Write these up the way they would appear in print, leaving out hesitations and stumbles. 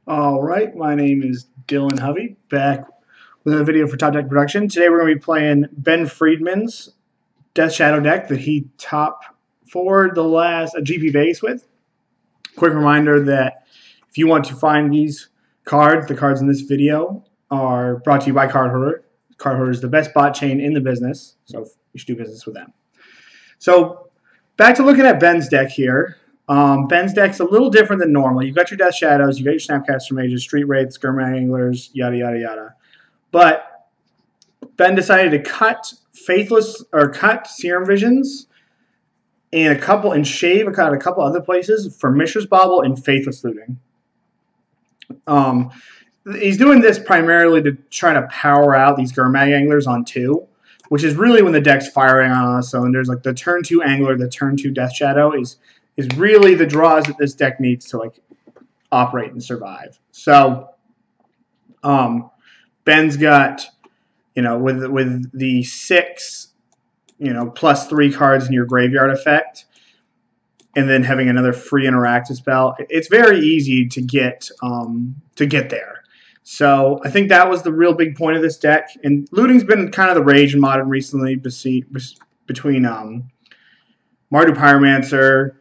All right, my name is Dylan Hovey, back with a video for Top Deck Production. Today we're going to be playing Ben Friedman's Death Shadow deck that he top forward the last GP Vegas with. Quick reminder that if you want to find these cards, the cards in this video are brought to you by Card Hoarder. Card Hoarder is the best bot chain in the business, so you should do business with them. So back to looking at Ben's deck here. Ben's deck's a little different than normal. You've got your Death Shadows, you got your Snapcaster Mages, Street Wraiths, Gourmet Anglers, yada yada yada. But Ben decided to cut Serum Visions and shave a couple other places for Mishra's Bauble and Faithless Looting. He's doing this primarily to try to power out these Gourmet Anglers on 2, which is really when the deck's firing on all cylinders. Like the turn 2 Angler, the turn 2 Death Shadow is really the draws that this deck needs to like operate and survive. So Ben's got, with the 6, plus 3 cards in your graveyard effect, and then having another free interactive spell, it's very easy to get there. So I think that was the real big point of this deck. And looting's been kind of the rage in Modern recently between Mardu Pyromancer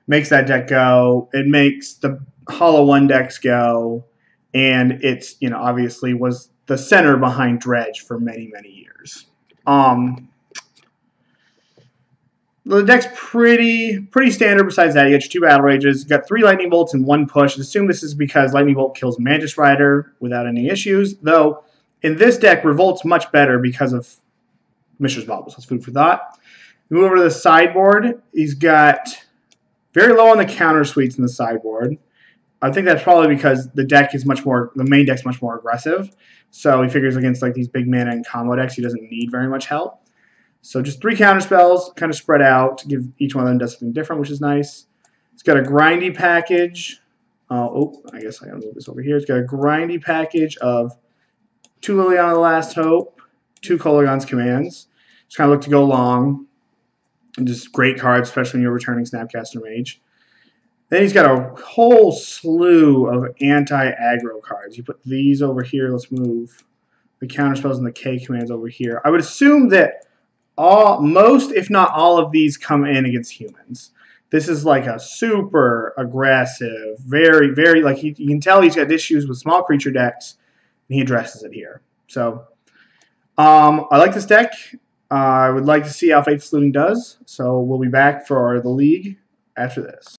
makes that deck go. It makes the Hollow 1 decks go. And it's, obviously was the center behind Dredge for many, many years. The deck's pretty standard besides that. You got your 2 Battle Rages. You got 3 Lightning Bolts and 1 Push. Assume this is because Lightning Bolt kills Mantis Rider without any issues. Though, in this deck, Revolt's much better because of Mishra's Bauble. So that's food for thought. Move over to the sideboard. He's got very low on the counter suites in the sideboard. I think that's probably because the main deck's much more aggressive. So he figures against like these big mana and combo decks, he doesn't need very much help. So just 3 counter spells, kind of spread out to give each one of them does something different, which is nice. It's got a grindy package. I guess I gotta move this over here. It's got a grindy package of 2 Liliana Last Hope, 2 Kolaghan's Commands. Just kind of look to go long. And just great cards, especially when you're returning Snapcaster Mage. Then he's got a whole slew of anti-aggro cards. You put these over here. Let's move the counter spells and the K commands over here. I would assume that most, if not all of these come in against humans. This is like a super aggressive, very, very, like you can tell he's got issues with small creature decks, and he addresses it here. So I like this deck. I would like to see how Faithless Looting does. So we'll be back for the league after this.